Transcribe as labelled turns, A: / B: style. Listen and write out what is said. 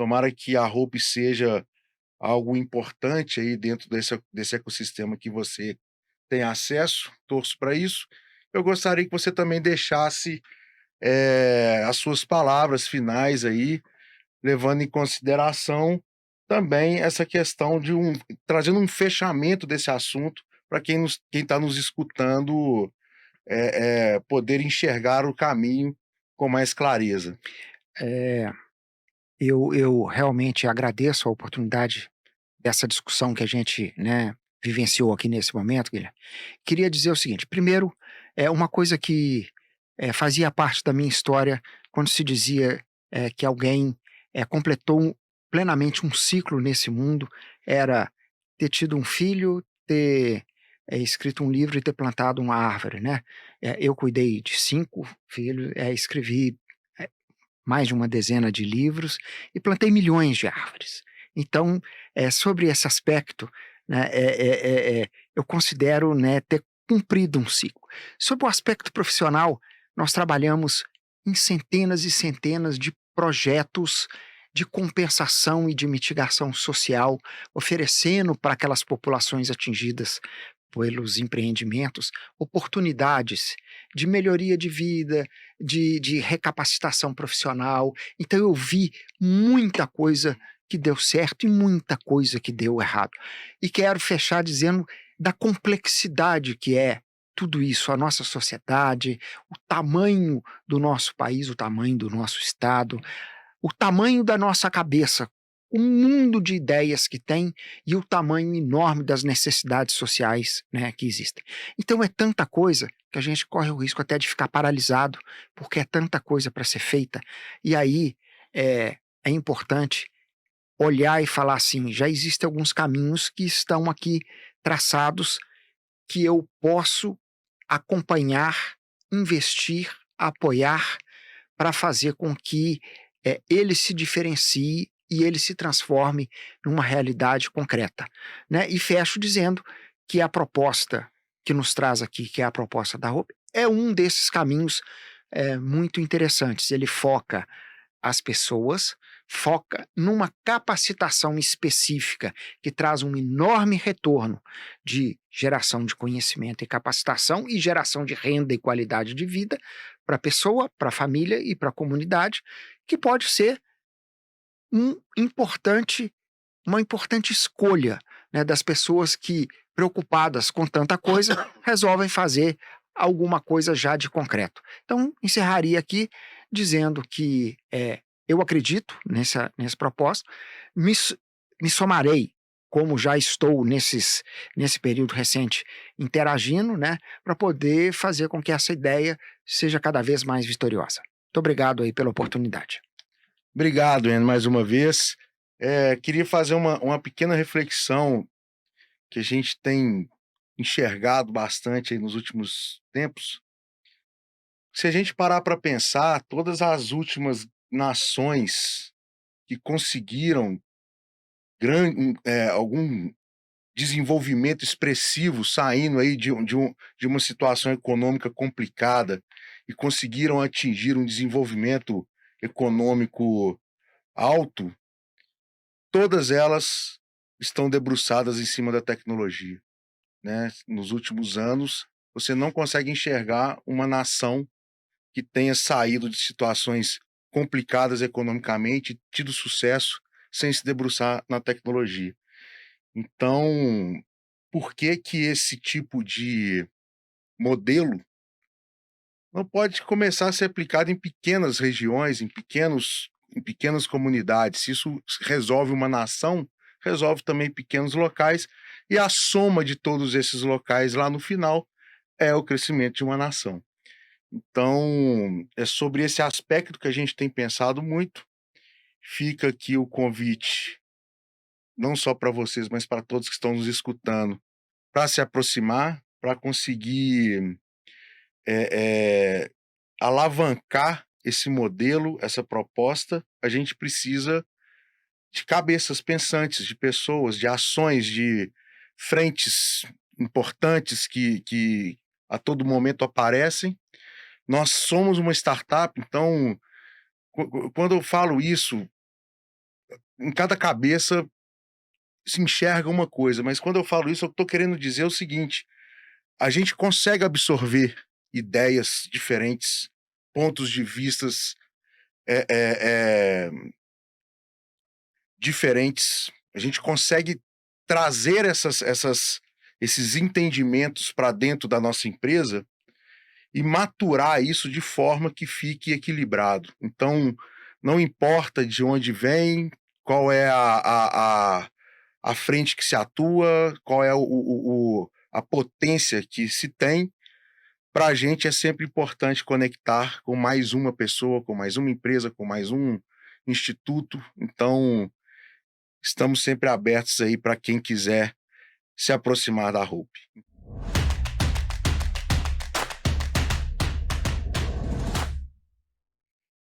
A: Tomara que a Hope seja algo importante aí dentro desse ecossistema que você tem acesso, torço para isso. Eu gostaria que você também deixasse, as suas palavras finais aí, levando em consideração também essa questão de trazendo um fechamento desse assunto para quem está nos escutando, poder enxergar o caminho com mais clareza.
B: Eh, eu realmente agradeço a oportunidade dessa discussão que a gente, né, vivenciou aqui nesse momento, Guilherme. Queria dizer o seguinte: primeiro, é uma coisa que, fazia parte da minha história quando se dizia, que alguém, completou plenamente um ciclo nesse mundo, era ter tido um filho, ter, escrito um livro e ter plantado uma árvore, né. Eu cuidei de 5 filhos, escrevi, eh, mais de uma dezena de livros e plantei milhões de árvores. Então, sobre esse aspecto, né, eu considero, né, ter cumprido um ciclo. Sobre o aspecto profissional, nós trabalhamos em centenas e centenas de projetos de compensação e de mitigação social, oferecendo para aquelas populações atingidas pelos empreendimentos oportunidades de melhoria de vida, de recapacitação profissional. Então eu vi muita coisa que deu certo e muita coisa que deu errado. E quero fechar dizendo da complexidade que é tudo isso, a nossa sociedade, o tamanho do nosso país, o tamanho do nosso estado, o tamanho da nossa cabeça, o mundo de ideias que tem e o tamanho enorme das necessidades sociais, né, que existem. Então é tanta coisa que a gente corre o risco até de ficar paralisado, porque é tanta coisa para ser feita. E aí é importante olhar e falar assim: já existem alguns caminhos que estão aqui traçados que eu posso acompanhar, investir, apoiar para fazer com que, ele se diferencie e ele se transforme numa realidade concreta, né. E fecho dizendo que a proposta que nos traz aqui, que é a proposta da Hope, é um desses caminhos, muito interessantes. Ele foca as pessoas, foca numa capacitação específica que traz um enorme retorno de geração de conhecimento e capacitação e geração de renda e qualidade de vida para a pessoa, para a família e para a comunidade, que pode ser um importante uma importante escolha, né, das pessoas que, preocupadas com tanta coisa, resolvem fazer alguma coisa já de concreto. Então, encerraria aqui dizendo que, eu acredito nesse propósito, me so me somarei, como já estou nesse período recente interagindo, né, para poder fazer com que essa ideia seja cada vez mais vitoriosa. Muito obrigado aí pela oportunidade.
A: Obrigado, Ian, mais uma vez. Queria fazer uma pequena reflexão que a gente tem enxergado bastante aí nos últimos tempos. Se a gente parar para pensar, todas as últimas nações que conseguiram algum desenvolvimento expressivo saindo aí de uma situação econômica complicada e conseguiram atingir um desenvolvimento econômico alto, todas elas estão debruçadas em cima da tecnologia, né. Nos últimos anos, você não consegue enxergar uma nação que tenha saído de situações complicadas economicamente, tido sucesso, sem se debruçar na tecnologia. Então, por que que esse tipo de modelo não pode começar a ser aplicado em pequenas regiões, em pequenas comunidades? Se isso resolve uma nação, resolve também pequenos locais, e a soma de todos esses locais lá no final é o crescimento de uma nação. Então, é sobre esse aspecto que a gente tem pensado muito. Fica aqui o convite, não só para vocês, mas para todos que estão nos escutando, para se aproximar, para conseguir, eh eh, alavancar esse modelo, essa proposta. A gente precisa de cabeças pensantes, de pessoas, de ações, de frentes importantes que a todo momento aparecem. Nós somos uma startup, então quando eu falo isso, em cada cabeça se enxerga uma coisa, mas quando eu falo isso, eu estou querendo dizer o seguinte: a gente consegue absorver ideias diferentes, pontos de vistas é, é, é, diferentes. A gente consegue trazer esses entendimentos para dentro da nossa empresa e maturar isso de forma que fique equilibrado. Então, não importa de onde vem, qual é a frente que se atua, qual é a potência que se tem, para a gente é sempre importante conectar com mais uma pessoa, com mais uma empresa, com mais um instituto. Então, estamos sempre abertos aí para quem quiser se aproximar da Hope.